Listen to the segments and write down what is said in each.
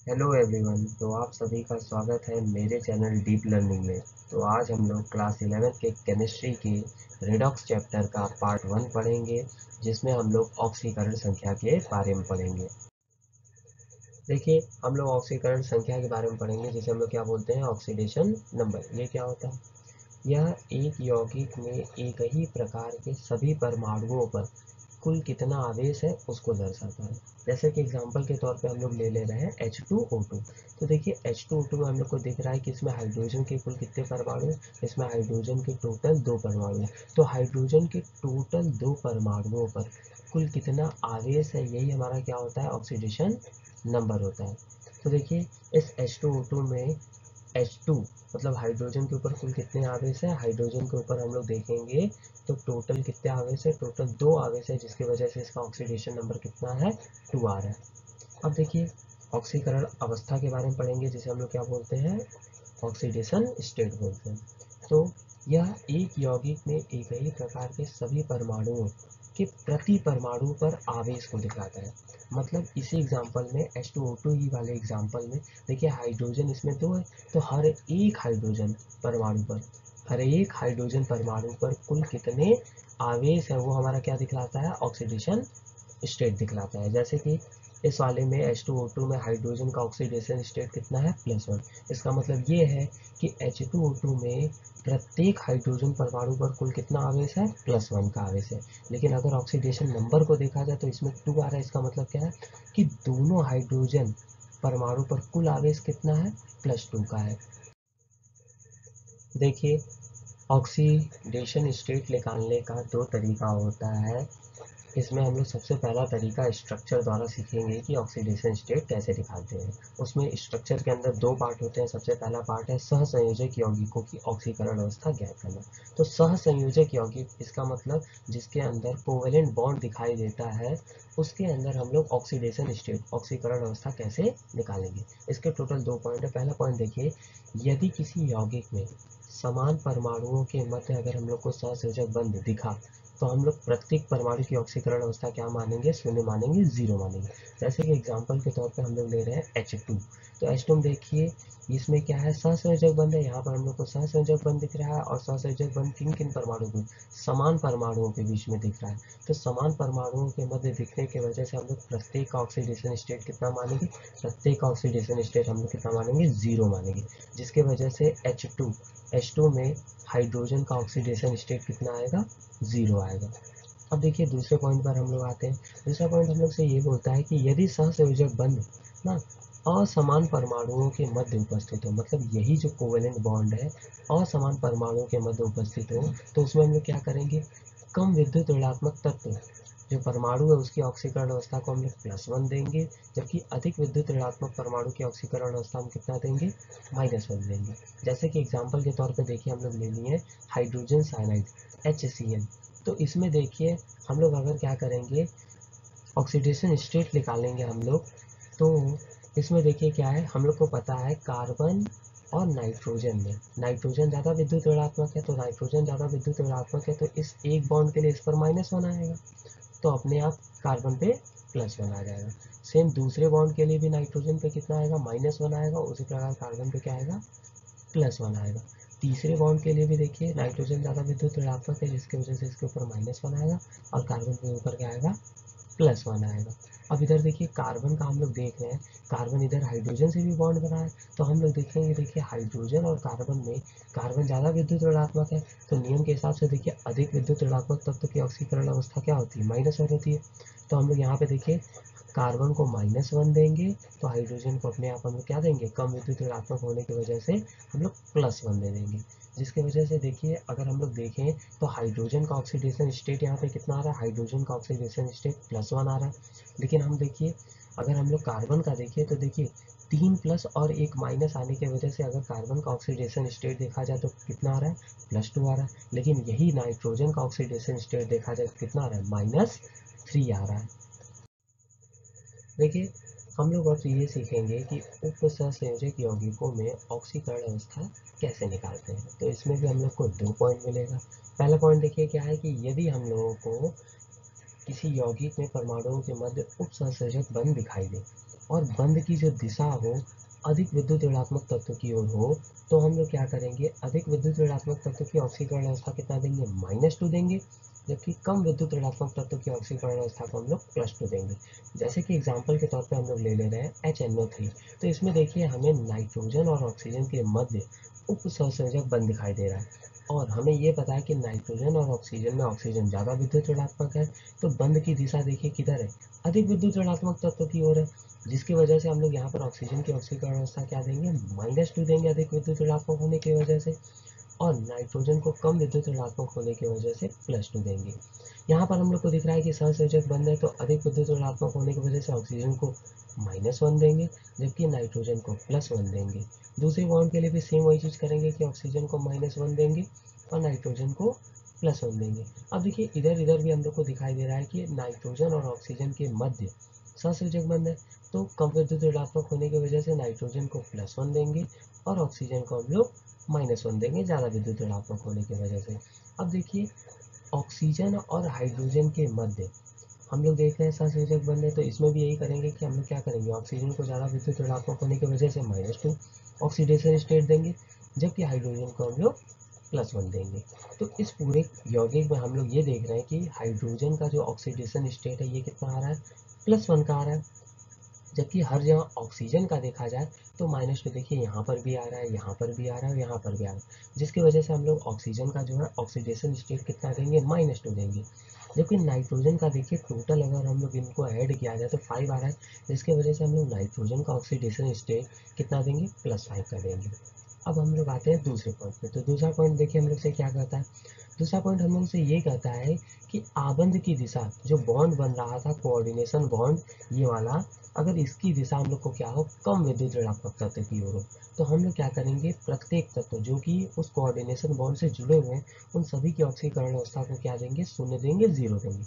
Hello everyone. तो आप सभी का स्वागत है मेरे चैनल डीप लर्निंग में। तो आज हम लोग क्लास 11th के केमिस्ट्री के रेडॉक्स चैप्टर का पार्ट 1 पढ़ेंगे, जिसमें हम लोग ऑक्सीकरण संख्या के बारे में पढ़ेंगे। देखिए, हम लोग ऑक्सीकरण संख्या के बारे में पढ़ेंगे, जिसे हम लोग क्या बोलते हैं, ऑक्सीडेशन नंबर। ये क्या होता है? यह एक यौगिक में एक ही प्रकार के सभी परमाणुओं पर कुल कितना आवेश है उसको दर्शाता है। जैसे कि एग्जांपल के तौर पे हम लोग ले रहे हैं H2O2। तो देखिए H2O2 में हम लोग को दिख रहा है कि इसमें हाइड्रोजन के कुल कितने परमाणु हैं। इसमें हाइड्रोजन के टोटल 2 परमाणु हैं। तो हाइड्रोजन के टोटल 2 परमाणुओं पर कुल कितना आवेश है, यही हमारा क्या होता है, ऑक्सीडेशन नंबर होता है। तो देखिए इस H2O2 में H2 मतलब हाइड्रोजन के ऊपर कुल कितने आवेश है, हाइड्रोजन के ऊपर हम लोग देखेंगे तो टोटल कितने आवेश है, टोटल 2 आवेश है, जिसकी वजह से इसका ऑक्सीडेशन नंबर कितना है, 2 आ रहा है। अब देखिए ऑक्सीकरण अवस्था के बारे में पढ़ेंगे, जिसे हम लोग क्या बोलते हैं, ऑक्सीडेशन स्टेट बोलते हैं। तो यह एक यौगिक में एक ही प्रकार के सभी परमाणुओं के प्रति परमाणु पर आवेश को दिखाता है। मतलब इसी एग्जांपल में H2O2 ही वाले एग्जांपल में देखिए हाइड्रोजन इसमें 2 है, तो हर एक हाइड्रोजन परमाणु पर कुल कितने आवेश है वो हमारा क्या दिखलाता है, ऑक्सीडेशन स्टेट दिखलाता है। जैसे कि इस वाले में H2O2 में हाइड्रोजन का ऑक्सीडेशन स्टेट कितना है, +1। इसका मतलब ये है कि H2O2 में प्रत्येक हाइड्रोजन परमाणु पर कुल कितना आवेश है, +1 का आवेश है। लेकिन अगर ऑक्सीडेशन नंबर को देखा जाए तो इसमें 2 आ रहा है। इसका मतलब क्या है कि दोनों हाइड्रोजन परमाणु पर कुल आवेश कितना है, +2 का है। देखिए ऑक्सीडेशन स्टेट निकालने का 2 तरीका होता है। इसमें हम लोग सबसे पहला तरीका स्ट्रक्चर द्वारा सीखेंगे कि ऑक्सीडेशन स्टेट कैसे दिखाते हैं। उसमें स्ट्रक्चर के अंदर 2 पार्ट होते हैं। सबसे पहला पार्ट है सहसंयोजक यौगिकों की ऑक्सीकरण अवस्था ज्ञात करना। तो सहसंयोजक यौगिक, इसका मतलब जिसके अंदर कोवेलेंट बॉन्ड दिखाई देता है, उसके अंदर हम लोग ऑक्सीडेशन स्टेट, ऑक्सीकरण अवस्था कैसे निकालेंगे। इसके टोटल 2 पॉइंट है। पहला पॉइंट देखिए, यदि किसी यौगिक में समान परमाणुओं के मध्य अगर हम लोग को सहसंयोजक बंध दिखा, तो हम लोग प्रत्येक परमाणु की ऑक्सीकरण अवस्था क्या मानेंगे, शून्य मानेंगे, 0 मानेंगे। जैसे कि एग्जांपल के तौर पे हम लोग ले रहे हैं H2। तो H2 में देखिए इसमें क्या है, सहसंयोजक बंध है। यहाँ पर हम लोग को सहसंयोजक बंध दिख रहा है, और सहसंयोजक बंध किन किन परमाणु में, समान परमाणुओं के बीच में दिख रहा है। तो समान परमाणुओं के मध्य दिखने की वजह से हम लोग प्रत्येक का ऑक्सीडेशन स्टेट कितना मानेंगे, प्रत्येक का ऑक्सीडेशन स्टेट हम लोग कितना मानेंगे, 0 मानेंगे। जिसके वजह से H2 में हाइड्रोजन का ऑक्सीडेशन स्टेट कितना आएगा, 0 आएगा। अब देखिए दूसरे पॉइंट पर हम लोग आते हैं। दूसरा पॉइंट हम लोग से ये बोलता है कि यदि सहसंयोजक बंध ना असमान परमाणुओं के मध्य उपस्थित हो, मतलब यही जो कोवेलेंट बॉन्ड है असमान परमाणुओं के मध्य उपस्थित हो, तो उसमें हम लोग क्या करेंगे, कम विद्युत ऋणात्मक तत्व जो परमाणु है उसकी ऑक्सीकरण अवस्था को हम लोग +1 देंगे, जबकि अधिक विद्युत ऋणात्मक परमाणु की ऑक्सीकरण अवस्था हम कितना देंगे, -1 देंगे। जैसे कि एग्जाम्पल के तौर पे देखिए हम लोग ले लिए हाइड्रोजन साइनाइड HCl। तो इसमें देखिए हम लोग अगर क्या करेंगे, ऑक्सीडेशन स्टेट निकालेंगे हम लोग, तो इसमें देखिए क्या है, हम लोग को पता है कार्बन और नाइट्रोजन में नाइट्रोजन ज़्यादा विद्युत ऋणात्मक है, तो नाइट्रोजन ज़्यादा विद्युत ऋणात्मक है, तो इस एक बॉन्ड के लिए इस पर -1 आएगा, तो अपने आप कार्बन पे +1 आ जाएगा। सेम दूसरे बॉन्ड के लिए भी नाइट्रोजन पे कितना आएगा, -1 आएगा, उसी प्रकार कार्बन पे क्या आएगा, +1 आएगा। तीसरे बॉन्ड के लिए भी देखिए नाइट्रोजन ज़्यादा विद्युत ऋणात्मक है, जिसकी वजह से इसके ऊपर -1 आएगा, और कार्बन के ऊपर क्या आएगा, +1 आएगा। अब इधर देखिए कार्बन का हम लोग देख रहे हैं, कार्बन इधर हाइड्रोजन से भी बॉन्ड बना है, तो हम लोग देखेंगे, देखिए हाइड्रोजन और कार्बन में कार्बन ज़्यादा विद्युत ऋणात्मक है, तो नियम के हिसाब से देखिए अधिक विद्युत ऋणात्मक तत्व की ऑक्सीकरण अवस्था क्या होती है, -1 होती है। तो हम लोग यहाँ पे देखिए कार्बन को -1 देंगे, तो हाइड्रोजन को अपने आप हम लोग क्या देंगे, कम विद्युत ऋणात्मक होने की वजह से हम लोग +1 दे देंगे। जिसकी वजह से देखिए अगर हम लोग देखें तो हाइड्रोजन का ऑक्सीडेशन स्टेट यहाँ पे कितना आ रहा है, हाइड्रोजन का ऑक्सीडेशन स्टेट +1 आ रहा है। लेकिन हम देखिए अगर हम लोग कार्बन का देखिए तो देखिए 3 प्लस और 1 माइनस आने की वजह से अगर कार्बन का ऑक्सीडेशन स्टेट देखा जाए तो कितना आ रहा है, +2 आ रहा है। लेकिन यही नाइट्रोजन का ऑक्सीडेशन स्टेट देखा जाए तो कितना आ रहा है, -3 आ रहा है। देखिए हम लोग अब ये सीखेंगे कि उप सहसंयोजक यौगिकों में ऑक्सीकरण अवस्था कैसे निकालते हैं। तो इसमें भी हम लोग को 2 पॉइंट मिलेगा। पहला पॉइंट देखिए क्या है कि यदि हम लोगों को किसी यौगिक में परमाणुओं के मध्य उप सहसंयोजक बंध दिखाई दे, और बंध की जो दिशा हो अधिक विद्युत ऋणात्मक तत्व की ओर हो, तो हम लोग क्या करेंगे, अधिक विद्युत ऋणात्मक तत्व की ऑक्सीकरण अवस्था कितना देंगे, -2 देंगे, जबकि कम विद्युत ऋणात्मक तत्व की ऑक्सीकरण अवस्था को हम लोग +2 देंगे। जैसे कि एग्जाम्पल के तौर पे हम लोग ले ले रहे हैं HNO3, तो इसमें देखिए हमें नाइट्रोजन और ऑक्सीजन के मध्य उपसंयोजक बंध दिखाई दे रहा है, और हमें ये पता है कि नाइट्रोजन और ऑक्सीजन में ऑक्सीजन ज़्यादा विद्युत ऋणात्मक है, तो बंध की दिशा देखिए किधर है, अधिक विद्युत ऋणात्मक तत्व की ओर है, जिसकी वजह से हम लोग यहाँ पर ऑक्सीजन की ऑक्सीकरण अवस्था क्या देंगे, -2 देंगे अधिक विद्युत ऋणात्मक होने की वजह से, और नाइट्रोजन को कम विद्युत ऋणात्मक होने की वजह से +2 देंगे। यहाँ पर हम लोग को दिख रहा है कि सहसंयोजक बंध है, तो अधिक विद्युत ऋणात्मक होने की वजह से ऑक्सीजन को -1 देंगे, जबकि नाइट्रोजन को +1 देंगे। दूसरे बॉन्ड के लिए भी सेम वही चीज़ करेंगे कि ऑक्सीजन को -1 देंगे और नाइट्रोजन को +1 देंगे। अब देखिए इधर इधर भी हम लोग को दिखाई दे रहा है कि नाइट्रोजन और ऑक्सीजन के मध्य सहसंयोजक बंध है, तो कम विद्युत ऋणात्मक होने की वजह से नाइट्रोजन को +1 देंगे और ऑक्सीजन को हम लोग -1 देंगे, ज़्यादा विद्युत ऋणात्मक होने की वजह से। अब देखिए ऑक्सीजन और हाइड्रोजन के मध्य हम लोग देख रहे हैं सहसंयोजक बंध है, तो इसमें भी यही करेंगे कि हम लोग क्या करेंगे, ऑक्सीजन को ज़्यादा विद्युत ऋणात्मक होने की वजह से -2 ऑक्सीडेशन स्टेट देंगे, जबकि हाइड्रोजन को हम लोग +1 देंगे। तो इस पूरे यौगिक में हम लोग ये देख रहे हैं कि हाइड्रोजन का जो ऑक्सीडेशन स्टेट है ये कितना आ रहा है, +1 का आ रहा है, जबकि हर जगह ऑक्सीजन का देखा जाए तो -2 देखिए यहाँ पर भी आ रहा है, यहाँ पर भी आ रहा है और यहाँ पर भी आ रहा है, जिसकी वजह से हम लोग ऑक्सीजन का जो है ऑक्सीडेशन स्टेट कितना देंगे, -2 देंगे, जबकि नाइट्रोजन का देखिए टोटल अगर हम लोग इनको ऐड किया जाए तो 5 आ रहा है, जिसकी वजह से हम लोग नाइट्रोजन का ऑक्सीडेशन स्टेट कितना देंगे, +5 का देंगे। अब हम लोग आते हैं दूसरे पॉइंट पे, तो दूसरा पॉइंट देखिए हम लोग से क्या कहता है, दूसरा पॉइंट हम लोग से ये कहता है कि आबंध की दिशा, जो बॉन्ड बन रहा था कोऑर्डिनेशन बॉन्ड ये वाला, अगर इसकी दिशा हम लोग को क्या हो, कम विद्युत ऋणात्मक तत्व की ओर हो, तो हम लोग क्या करेंगे, प्रत्येक तत्व जो कि उस कोऑर्डिनेशन बॉन्ड से जुड़े हुए हैं उन सभी की ऑक्सीकरण अवस्था को क्या देंगे, 0 देंगे, 0 देंगे।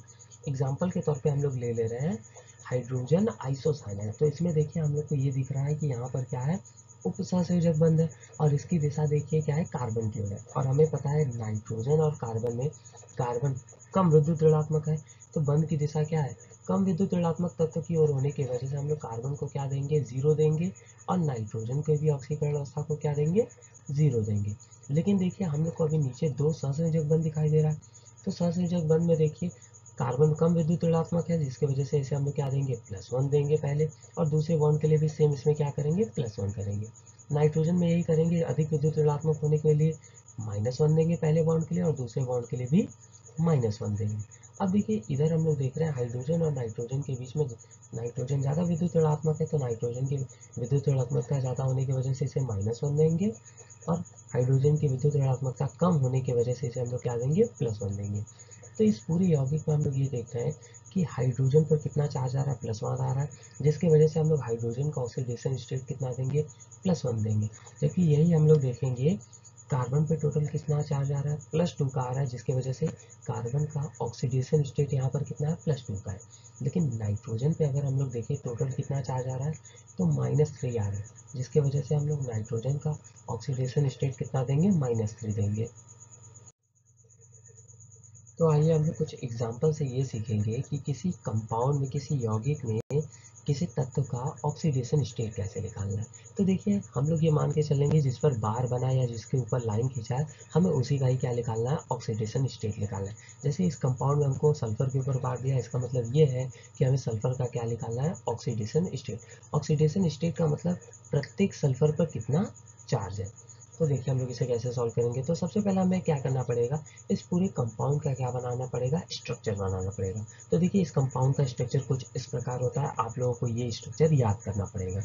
एग्जाम्पल के तौर पे हम लोग ले ले रहे हैं हाइड्रोजन आइसोसाइनाइड, तो इसमें देखिए हम लोग को ये दिख रहा है कि यहाँ पर क्या है, उपसहसंयोजक बंध है, और इसकी दिशा देखिए क्या है, कार्बन की ओर है, और हमें पता है नाइट्रोजन और कार्बन में कार्बन कम विद्युत ऋणात्मक है, तो बंध की दिशा क्या है, कम विद्युत ऋणात्मक तत्व की ओर होने की वजह से हम लोग कार्बन को क्या देंगे, 0 देंगे, और नाइट्रोजन के भी ऑक्सीकरण अवस्था को क्या देंगे, 0 देंगे। लेकिन देखिए हम लोग को अभी नीचे दो सहसंयोजक बंध दिखाई दे रहा है, तो सहसंयोजक बंध में देखिए कार्बन कम विद्युत ऋणात्मक है, जिसकी वजह से इसे हम लोग क्या देंगे, +1 देंगे पहले, और दूसरे बॉन्ड के लिए भी सेम इसमें क्या करेंगे, +1 करेंगे। नाइट्रोजन में यही करेंगे, अधिक विद्युत ऋणात्मक होने के लिए -1 देंगे पहले बॉन्ड के लिए, और दूसरे बॉन्ड के लिए भी -1 देंगे। अब देखिए इधर हम लोग देख रहे हैं हाइड्रोजन और नाइट्रोजन के बीच में नाइट्रोजन ज़्यादा विद्युत ऋणात्मक है, तो नाइट्रोजन की विद्युत ऋणात्मकता ज़्यादा होने की वजह से इसे -1 देंगे, और हाइड्रोजन की विद्युत ऋणात्मकता कम होने की वजह से इसे हम लोग क्या देंगे, +1 देंगे। तो इस पूरे यौगिक में हम लोग ये देख रहे हैं कि हाइड्रोजन पर कितना चार्ज आ रहा है, +1 आ रहा है, जिसकी वजह से हम लोग हाइड्रोजन का ऑक्सीडेशन स्टेट कितना देंगे, +1 देंगे, जबकि यही हम लोग देखेंगे कार्बन पे टोटल कितना चार्ज आ रहा है, +2 का आ रहा है, जिसकी वजह से कार्बन का ऑक्सीडेशन स्टेट यहाँ पर कितना है, +2 का है। लेकिन नाइट्रोजन पे अगर हम लोग देखें टोटल कितना चार्ज आ रहा है, तो -3 आ रहा है, जिसकी वजह से हम लोग नाइट्रोजन का ऑक्सीडेशन स्टेट कितना देंगे, -3 देंगे। तो आइए हम लोग कुछ एग्जाम्पल से ये सीखेंगे कि किसी कंपाउंड में, किसी यौगिक में किसी तत्व का ऑक्सीडेशन स्टेट कैसे निकालना है। तो देखिए हम लोग ये मान के चलेंगे जिस पर बार बना है या जिसके ऊपर लाइन खींचा है, हमें उसी का ही क्या निकालना है, ऑक्सीडेशन स्टेट निकालना है। जैसे इस कंपाउंड में हमको सल्फर के ऊपर बार दिया, इसका मतलब ये है कि हमें सल्फर का क्या निकालना है, ऑक्सीडेशन स्टेट। ऑक्सीडेशन स्टेट का मतलब प्रत्येक सल्फर पर कितना चार्ज है। तो देखिए हम लोग इसे कैसे सॉल्व करेंगे, तो सबसे पहले हमें क्या करना पड़ेगा, इस पूरे कंपाउंड का क्या बनाना पड़ेगा, स्ट्रक्चर बनाना पड़ेगा। तो देखिए इस कंपाउंड का स्ट्रक्चर कुछ इस प्रकार होता है, आप लोगों को ये स्ट्रक्चर याद करना पड़ेगा।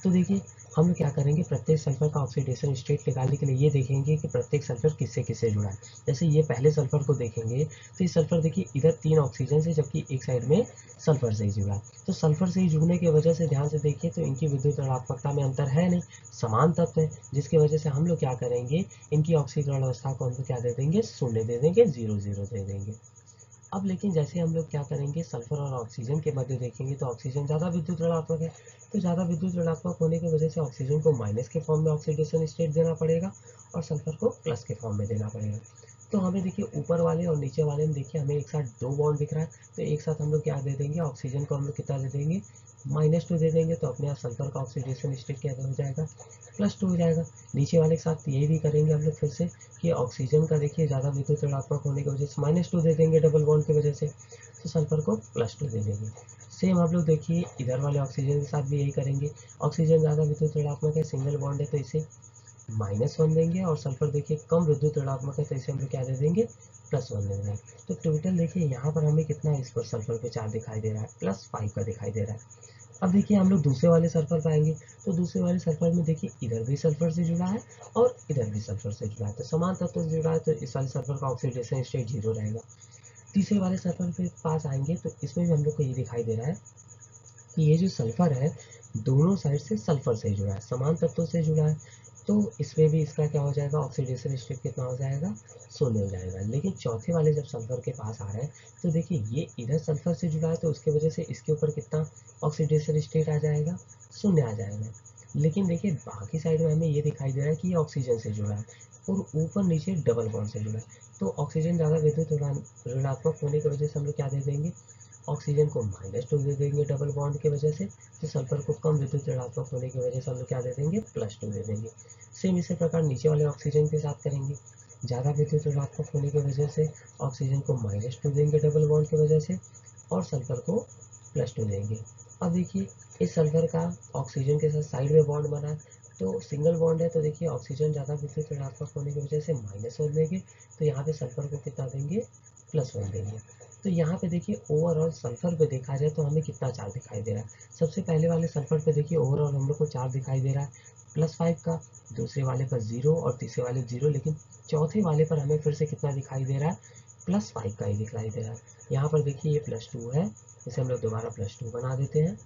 तो देखिए हम लोग क्या करेंगे, प्रत्येक सल्फर का ऑक्सीडेशन स्टेट निकालने के लिए ये देखेंगे कि प्रत्येक सल्फर किससे किससे जुड़ा है। जैसे ये पहले सल्फर को देखेंगे तो ये सल्फर देखिए इधर 3 ऑक्सीजन से, जबकि एक साइड में सल्फर से ही जुड़ा है। तो सल्फर से ही जुड़ने की वजह से ध्यान से देखिए तो इनकी विद्युत ऋणात्मकता में अंतर है नहीं, समान तत्व है, जिसकी वजह से हम लोग क्या करेंगे, इनकी ऑक्सीकरण अवस्था को हम लोग क्या दे देंगे, 0 दे देंगे, 0 0 दे देंगे। अब लेकिन जैसे हम लोग क्या करेंगे, सल्फर और ऑक्सीजन के मध्य देखेंगे तो ऑक्सीजन ज़्यादा विद्युत ऋणात्मक है, तो ज़्यादा विद्युत ऋणात्मक होने की वजह से ऑक्सीजन को माइनस के फॉर्म में ऑक्सीडेशन स्टेट देना पड़ेगा और सल्फर को प्लस के फॉर्म में देना पड़ेगा। तो हमें देखिए ऊपर वाले और नीचे वाले में देखिए हमें एक साथ दो बॉन्ड दिख रहा है, तो एक साथ हम लोग क्या दे देंगे, ऑक्सीजन को हम लोग कितना दे देंगे, -2 दे देंगे तो अपने आप सल्फर का ऑक्सीडेशन स्टेट क्या हो जाएगा, +2 हो जाएगा। नीचे वाले के साथ ये भी करेंगे हम लोग फिर से कि ऑक्सीजन का देखिए ज़्यादा विद्युत ऋणात्मक होने की वजह से -2 दे देंगे डबल बॉन्ड की वजह से, तो सल्फर को +2 दे देंगे। सेम आप लोग देखिए इधर वाले ऑक्सीजन के साथ भी यही करेंगे। ऑक्सीजन ज़्यादा विद्युत ऋणात्मक है, सिंगल बॉन्ड है, तो इसे -1 देंगे, और सल्फर देखिए कम विद्युत ऋणात्मक है तो इसे हम लोग क्या दे देंगे, +1 दे देंगे। तो टोटल देखिए यहाँ पर हमें कितना इस पर सल्फर पे चार्ज दिखाई दे रहा है, +5 का दिखाई दे रहा है। अब देखिए हम लोग दूसरे वाले सल्फर पे आएंगे, तो दूसरे वाले सल्फर में देखिए इधर भी सल्फर से जुड़ा है और इधर भी सल्फर से जुड़ा है, तो समान तत्व से जुड़ा है, तो इस वाले सल्फर का ऑक्सीडेशन स्टेट 0 रहेगा। तीसरे वाले सल्फर के पास आएंगे तो इसमें भी हम लोग को ये दिखाई दे रहा है कि ये जो सल्फर है दोनों साइड से सल्फर से जुड़ा है, समान तत्वों से जुड़ा है, तो इसमें भी इसका क्या हो जाएगा, ऑक्सीडेशन स्टेट कितना हो जाएगा, 0 हो जाएगा। लेकिन चौथे वाले जब सल्फर के पास आ रहे हैं तो देखिए ये इधर सल्फर से जुड़ा है, तो उसकी वजह से इसके ऊपर कितना ऑक्सीडेशन स्टेट आ जाएगा, 0 आ जाएगा। लेकिन देखिए बाकी साइड में हमें ये दिखाई दे रहा है कि ये ऑक्सीजन से जुड़ा है और ऊपर नीचे डबल बॉन्ड से जुड़ा है, तो ऑक्सीजन ज़्यादा विद्युत ऋणात्मक होने की वजह से हम लोग क्या दे देंगे, ऑक्सीजन को -2 दे देंगे डबल बॉन्ड की वजह से, तो सल्फर को कम विद्युत ऋणात्मक होने की वजह से हम लोग क्या दे देंगे, +2 दे देंगे। सेम इसी प्रकार नीचे वाले ऑक्सीजन के साथ करेंगे। ज़्यादा विद्युत ऋणात्मक होने की वजह से ऑक्सीजन को -2 देंगे डबल बॉन्ड की वजह से, और सल्फर को +2 देंगे। अब देखिए इस सल्फर का ऑक्सीजन के साथ साइड में बॉन्ड बना है, तो सिंगल बॉन्ड है, तो देखिए ऑक्सीजन ज़्यादा विद्युत ऋणात्मक होने की वजह से -1 देंगे, तो यहाँ पे सल्फर को कितना देंगे, +1 देंगे। तो यहाँ पे देखिए ओवरऑल सल्फर पे देखा जाए तो हमें कितना चार्ज दिखाई दे रहा है। सबसे पहले वाले सल्फर पे देखिए ओवरऑल हम लोग को चार्ज दिखाई दे रहा है +5 का, दूसरे वाले पर 0 और तीसरे वाले 0, लेकिन चौथे वाले पर हमें फिर से कितना दिखाई दे रहा है, +5 का ही दिखाई दे रहा है। यहाँ पर देखिए ये +2 है, इसे हम लोग दोबारा +2 बना देते हैं।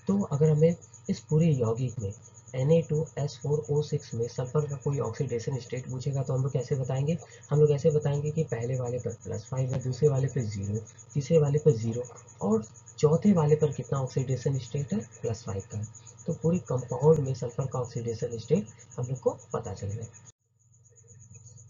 तो अगर हमें इस पूरे यौगिक में Na2S4O6 में सल्फर का कोई ऑक्सीडेशन स्टेट पूछेगा तो हम लोग कैसे बताएंगे, हम लोग ऐसे बताएंगे कि पहले वाले पर +5 है, दूसरे वाले पर 0, तीसरे वाले पर 0 और चौथे वाले पर कितना ऑक्सीडेशन स्टेट है, +5 का है। तो पूरे कंपाउंड में सल्फर का ऑक्सीडेशन स्टेट हम लोग को पता चल गया।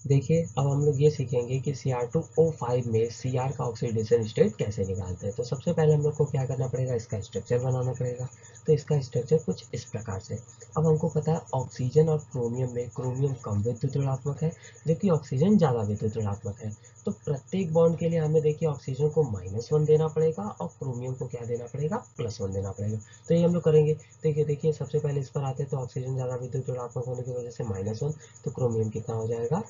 देखिए अब हम लोग ये सीखेंगे कि Cr2O5 में Cr का ऑक्सीडेशन स्टेट कैसे निकालते हैं। तो सबसे पहले हम लोग को क्या करना पड़ेगा, इसका स्ट्रक्चर बनाना पड़ेगा। तो इसका स्ट्रक्चर कुछ इस प्रकार से, अब हमको पता है ऑक्सीजन और क्रोमियम में क्रोमियम कम विद्युत ऋणात्मक है जबकि ऑक्सीजन ज़्यादा विद्युत ऋणात्मक है। तो प्रत्येक बॉन्ड के लिए हमें देखिए ऑक्सीजन को -1 देना पड़ेगा और क्रोमियम को क्या देना पड़ेगा, +1 देना पड़ेगा। तो ये हम लोग करेंगे। देखिए सबसे पहले इस पर आते हैं, तो ऑक्सीजन ज़्यादा विद्युत ऋणात्मक होने की वजह से -1, तो क्रोमियम कितना हो जाएगा,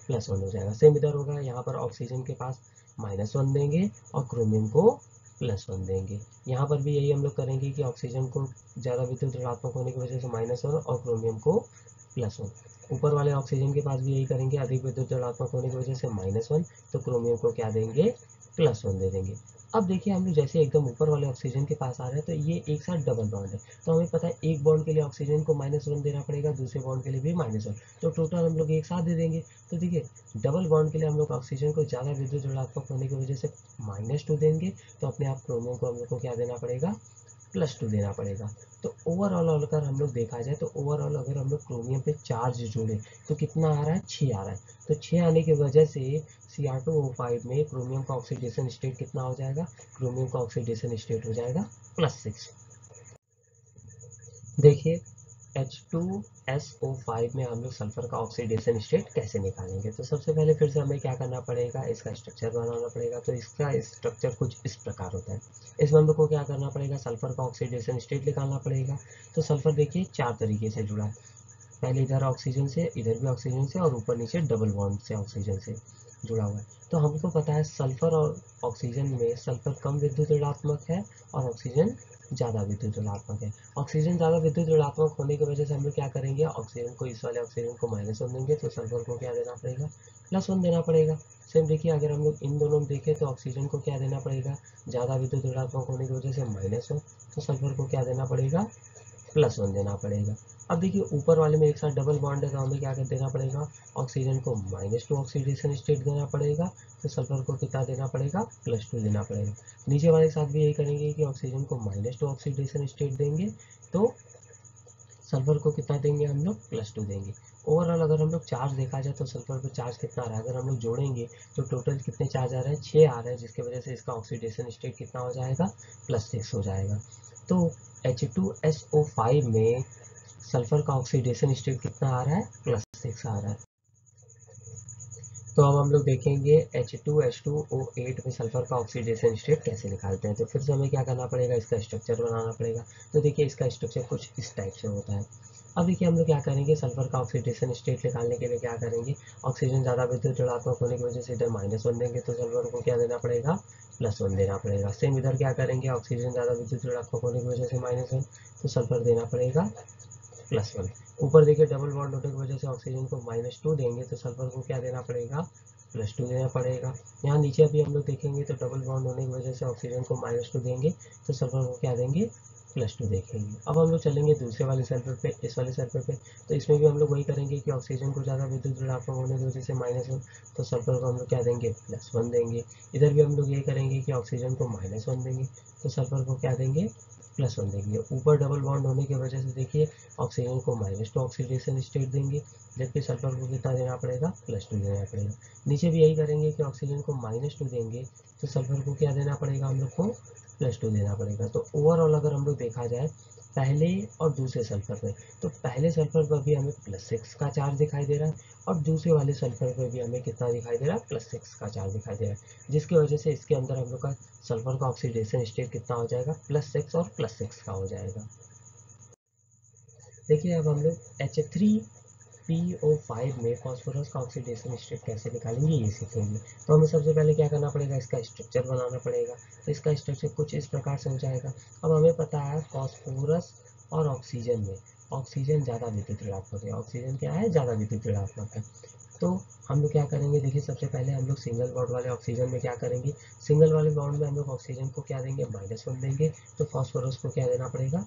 +1 हो जाएगा। सेम इधर होगा, यहाँ पर ऑक्सीजन के पास -1 देंगे और क्रोमियम को +1 देंगे। यहाँ पर भी यही हम लोग करेंगे कि ऑक्सीजन को ज़्यादा विद्युत ऋणात्मक होने की वजह से -1 और क्रोमियम को +1। ऊपर वाले ऑक्सीजन के पास भी यही करेंगे, अधिक विद्युत ऋणात्मक होने की वजह से -1, तो क्रोमियम को क्या देंगे, +1 दे देंगे। अब देखिए हम लोग जैसे एकदम ऊपर वाले ऑक्सीजन के पास आ रहे हैं, तो ये एक साथ डबल बॉन्ड है, तो हमें पता है एक बॉन्ड के लिए ऑक्सीजन को -1 देना पड़ेगा, दूसरे बॉन्ड के लिए भी -1, तो टोटल हम लोग एक साथ दे देंगे। तो देखिए डबल बॉन्ड के लिए हम लोग ऑक्सीजन को ज़्यादा विद्युत ऋणात्मक होने की वजह से -2 देंगे, तो अपने आप क्रोमियम को हम लोग को क्या देना पड़ेगा, +2 देना पड़ेगा। तो ओवरऑल अगर हम लोग देखा जाए, तो ओवरऑल अगर हम लोग क्रोमियम पे चार्ज जोड़े तो कितना आ रहा है, 6 आ रहा है। तो 6 आने की वजह से Cr2O5 में क्रोमियम का ऑक्सीडेशन स्टेट कितना हो जाएगा, क्रोमियम का ऑक्सीडेशन स्टेट हो जाएगा +6। देखिए H2SO5 में हम लोग सल्फर का ऑक्सीडेशन स्टेट कैसे निकालेंगे। तो सबसे पहले फिर से हमें क्या करना पड़ेगा, इसका स्ट्रक्चर बनाना पड़ेगा। तो इसका स्ट्रक्चर कुछ इस प्रकार होता है। इसमें हम लोग को क्या करना पड़ेगा, सल्फर का ऑक्सीडेशन स्टेट निकालना पड़ेगा। तो सल्फर देखिए 4 तरीके से जुड़ा है, पहले इधर ऑक्सीजन से, इधर भी ऑक्सीजन से, और ऊपर नीचे डबल बॉन्ड से ऑक्सीजन से जुड़ा हुआ है। तो हमको पता है सल्फर और ऑक्सीजन में सल्फर कम विद्युत ऋणात्मक है और ऑक्सीजन ज़्यादा विद्युत ऋणात्मक है। ऑक्सीजन ज़्यादा विद्युत ऋणात्मक होने की वजह से हम लोग क्या करेंगे, ऑक्सीजन को, इस वाले ऑक्सीजन को -1 देंगे, तो सल्फर को क्या देना पड़ेगा, +1 देना पड़ेगा। सेम देखिए अगर हम लोग इन दोनों में देखें तो ऑक्सीजन को क्या देना पड़ेगा, ज़्यादा विद्युत ऋणात्मक होने की वजह से -1, तो सल्फर को क्या देना पड़ेगा, +1 देना पड़ेगा। अब देखिए ऊपर वाले में एक साथ डबल बॉन्ड है, तो हमें क्या कर देना पड़ेगा, ऑक्सीजन को -2 ऑक्सीडेशन स्टेट देना पड़ेगा, तो सल्फर को कितना देना पड़ेगा, +2 देना पड़ेगा। नीचे वाले के साथ भी यही करेंगे कि ऑक्सीजन को -2 ऑक्सीडेशन स्टेट देंगे, तो सल्फर को कितना देंगे हम लोग, +2 देंगे। ओवरऑल अगर हम लोग चार्ज देखा जाए तो सल्फर पर चार्ज कितना आ रहा है, अगर हम लोग जोड़ेंगे तो टोटल कितने चार्ज आ रहे हैं, 6 आ रहे हैं, जिसकी वजह से इसका ऑक्सीडेशन स्टेट कितना हो जाएगा, +6 हो जाएगा। तो H2SO5 में सल्फर का ऑक्सीडेशन स्टेट कितना आ रहा है, +6 आ रहा है। तो अब हम लोग देखेंगे H2H2O8 में सल्फर का ऑक्सीडेशन स्टेट कैसे निकालते हैं। तो फिर से हमें क्या करना पड़ेगा, इसका स्ट्रक्चर बनाना पड़ेगा। तो देखिए इसका स्ट्रक्चर कुछ इस टाइप से होता है। अब देखिए हम लोग क्या करेंगे, सल्फर का ऑक्सीडेशन स्टेट निकालने के लिए क्या करेंगे, ऑक्सीजन ज़्यादा विद्युत ऋणात्मक होने की वजह से इधर -1 देंगे तो सल्फर को क्या देना पड़ेगा, +1 देना पड़ेगा। सेम इधर क्या करेंगे, ऑक्सीजन ज़्यादा विद्युत ऋणात्मक होने की वजह से -1 तो सल्फर देना पड़ेगा +1। ऊपर देखिए डबल बॉन्ड होने की वजह से ऑक्सीजन को -2 देंगे तो सल्फर को क्या देना पड़ेगा, +2 देना पड़ेगा। यहाँ नीचे अभी हम लोग देखेंगे तो डबल बॉन्ड होने की वजह से ऑक्सीजन को -2 देंगे तो सल्फर को क्या देंगे, +2 देखेंगे। अब हम लोग चलेंगे दूसरे वाले सल्फर पे, इस वाले सल्फर पे। तो इसमें भी हम लोग वही करेंगे कि ऑक्सीजन को ज़्यादा विद्युत ऋणात्मक होने की वजह से -1 तो सल्फर को हम लोग क्या देंगे, +1 देंगे। इधर भी हम लोग ये करेंगे कि ऑक्सीजन को -1 देंगे तो सल्फर को क्या देंगे, +1 देंगे। ऊपर डबल बॉन्ड होने की वजह से देखिए ऑक्सीजन को -2 ऑक्सीडेशन स्टेट देंगे, जबकि सल्फर को कितना देना पड़ेगा, +2 देना पड़ेगा। नीचे भी यही करेंगे कि ऑक्सीजन को -2 देंगे तो सल्फर को क्या देना पड़ेगा, हम लोग को +2 देना पड़ेगा। तो ओवरऑल अगर हम लोग देखा जाए पहले और दूसरे सल्फर में, तो पहले सल्फर पर भी हमें +6 का चार्ज दिखाई दे रहा है और दूसरे वाले सल्फर पर भी हमें कितना दिखाई दे रहा है, +6 का चार्ज दिखाई दे रहा है, जिसकी वजह से इसके अंदर हम लोग का सल्फर का ऑक्सीडेशन स्टेट कितना हो जाएगा, +6 और +6 का हो जाएगा। देखिए अब हम लोग H3PO5 में फास्फोरस का ऑक्सीडेशन स्टेट कैसे निकालेंगे ये सीखेंगे। तो हमें सबसे पहले क्या करना पड़ेगा, इसका स्ट्रक्चर बनाना पड़ेगा। तो इसका स्ट्रक्चर कुछ इस प्रकार से हो जाएगा। अब हमें पता है फास्फोरस और ऑक्सीजन में ऑक्सीजन ज़्यादा विद्युत ऋणात्मक है, ऑक्सीजन क्या है, ज़्यादा विद्युत ऋणात्मक है। तो हम लोग क्या करेंगे, देखिए सबसे पहले हम लोग सिंगल बॉन्ड वाले ऑक्सीजन में क्या करेंगे, सिंगल वाले बॉन्ड में हम लोग ऑक्सीजन को क्या देंगे, -1 देंगे तो फास्फोरस को क्या देना पड़ेगा,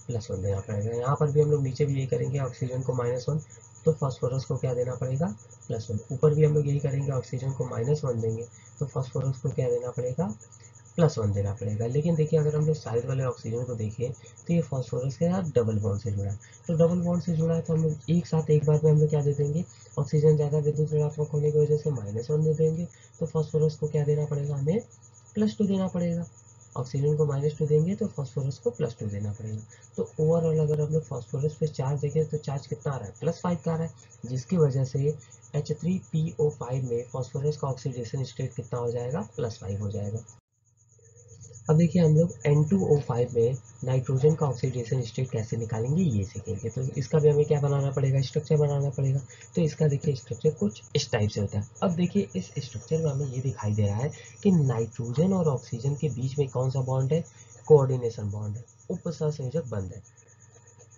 +1 देना पड़ेगा। यहाँ पर भी हम लोग नीचे भी यही करेंगे, ऑक्सीजन को -1 तो फास्फोरस को क्या देना पड़ेगा, +1। ऊपर भी हम लोग यही करेंगे, ऑक्सीजन को -1 देंगे तो फास्फोरस को क्या देना पड़ेगा, +1 देना पड़ेगा। लेकिन देखिए अगर हम लोग साइड वाले ऑक्सीजन को देखें तो ये फास्फोरस के साथ डबल बॉन्ड से जुड़ा है। तो डबल बॉन्ड से जुड़ा है तो हम लोग एक साथ एक बार में हम लोग क्या दे देंगे, ऑक्सीजन ज़्यादा विद्युत ऋणात्मक होने की वजह से -1 दे देंगे तो फास्फोरस को क्या देना पड़ेगा, हमें +2 देना पड़ेगा। ऑक्सीजन को -2 देंगे तो फास्फोरस को +2 देना पड़ेगा। तो ओवरऑल अगर हम लोग फास्फोरस पे चार्ज देखें तो चार्ज कितना आ रहा है, +5 का आ रहा है, जिसकी वजह से H3PO5 में फास्फोरस का ऑक्सीडेशन स्टेट कितना हो जाएगा, +5 हो जाएगा। अब देखिए हम लोग N2O5 में नाइट्रोजन का ऑक्सीडेशन स्टेट कैसे निकालेंगे ये सीखेंगे। तो इसका भी हमें क्या बनाना पड़ेगा, स्ट्रक्चर बनाना पड़ेगा। तो इसका देखिए स्ट्रक्चर कुछ इस टाइप से होता है। अब देखिए इस स्ट्रक्चर में हमें ये दिखाई दे रहा है कि नाइट्रोजन और ऑक्सीजन के बीच में कौन सा बॉन्ड है, कोऑर्डिनेशन बॉन्ड है, उपसहसंयोजक बंध है।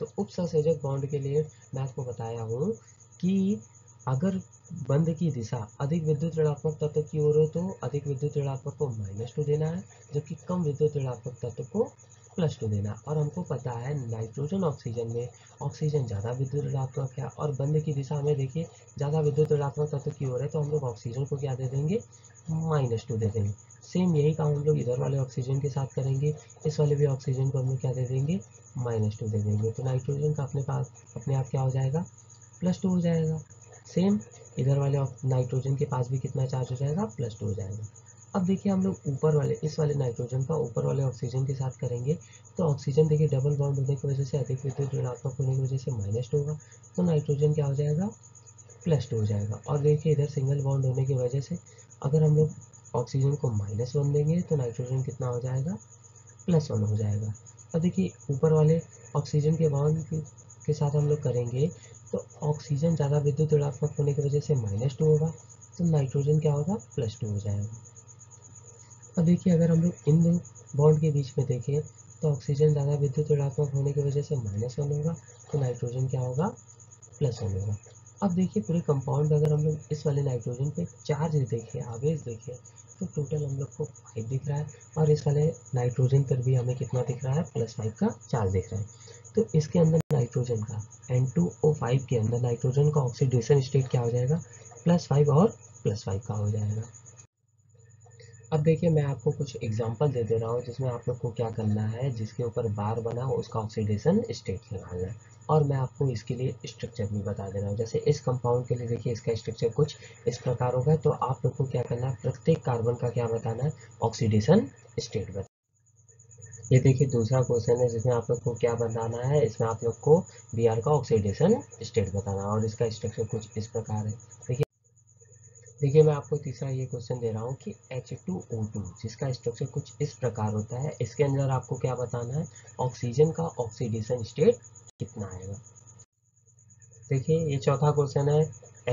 तो उपसंयोजक बॉन्ड के लिए मैं आपको बताया हूँ कि अगर बंध की दिशा अधिक विद्युत ऋणात्मक तत्व की ओर हो तो अधिक विद्युत ऋणात्मक को -2 देना है, जबकि कम विद्युत ऋणात्मक तत्व को +2 देना है। और हमको पता है नाइट्रोजन ऑक्सीजन में ऑक्सीजन ज़्यादा विद्युत ऋणात्मक है और बंध की दिशा हमें देखिए ज़्यादा विद्युत ऋणात्मक तत्व की ओर है तो हम लोग ऑक्सीजन को क्या दे देंगे, -2 दे देंगे। सेम यही काम हम लोग इधर वाले ऑक्सीजन के साथ करेंगे, इस वाले भी ऑक्सीजन को हम लोग क्या दे देंगे, -2 दे देंगे। तो नाइट्रोजन का अपने पास अपने आप क्या हो जाएगा, +2 हो जाएगा। सेम इधर वाले नाइट्रोजन के पास भी कितना चार्ज हो जाएगा, +2 हो जाएगा। अब देखिए हम लोग ऊपर वाले इस वाले नाइट्रोजन का ऊपर वाले ऑक्सीजन के साथ करेंगे तो ऑक्सीजन देखिए डबल बॉन्ड होने की वजह से अधिक विद्युत ऋणात्मक होने की वजह से -2 होगा तो नाइट्रोजन क्या हो जाएगा, +2 हो जाएगा। और देखिए इधर सिंगल बॉन्ड होने की वजह से अगर हम लोग ऑक्सीजन को -1 देंगे तो नाइट्रोजन कितना हो जाएगा, +1 हो जाएगा। अब देखिए ऊपर वाले ऑक्सीजन के बॉन्ड के साथ हम लोग करेंगे तो ऑक्सीजन ज़्यादा विद्युत ऋणात्मक होने की वजह से -2 होगा तो नाइट्रोजन क्या होगा, +2 हो जाएगा। अब देखिए अगर हम लोग इन दो बॉन्ड के बीच में देखें तो ऑक्सीजन ज़्यादा विद्युत ऋणात्मक होने की वजह से -1 होगा तो नाइट्रोजन क्या होगा, +1 होगा। अब देखिए पूरे कंपाउंड में अगर हम लोग इस वाले नाइट्रोजन पे चार्ज देखें, आवेश देखें तो टोटल हम लोग को 5 दिख रहा है और इस वाले नाइट्रोजन पर भी हमें कितना दिख रहा है, +5 का चार्ज दिख रहा है। तो इसके अंदर नाइट्रोजन का N2O5 के अंदर नाइट्रोजन का ऑक्सीडेशन स्टेट क्या हो जाएगा, +5 और +5 का हो जाएगा। अब देखिए मैं आपको कुछ एग्जांपल दे दे रहा हूँ जिसमें आप लोग को क्या करना है, जिसके ऊपर बार बना हो उसका ऑक्सीडेशन स्टेट निकालना है। और मैं आपको इसके लिए स्ट्रक्चर भी बता दे रहा हूँ। जैसे इस कंपाउंड के लिए देखिए इसका स्ट्रक्चर कुछ इस प्रकार होगा। तो आप लोग को क्या करना है, प्रत्येक कार्बन का क्या बताना है, ऑक्सीडेशन स्टेट बताना। ये देखिए दूसरा क्वेश्चन है जिसमें आप लोग को क्या बताना है, इसमें आप लोग को Br का ऑक्सीडेशन स्टेट बताना है और इसका स्ट्रक्चर कुछ इस प्रकार है। देखिए देखिए मैं आपको तीसरा ये क्वेश्चन दे रहा हूँ कि H2O2 जिसका स्ट्रक्चर कुछ इस प्रकार होता है, इसके अंदर आपको क्या बताना है, ऑक्सीजन का ऑक्सीडेशन स्टेट कितना आएगा। देखिए ये चौथा क्वेश्चन है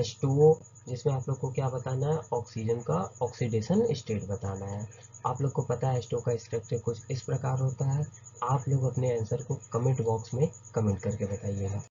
H2O जिसमें आप लोग को क्या बताना है, ऑक्सीजन का ऑक्सीडेशन स्टेट बताना है। आप लोग को पता है H2O का स्ट्रक्चर कुछ इस प्रकार होता है। आप लोग अपने आंसर को कमेंट बॉक्स में कमेंट करके बताइएगा।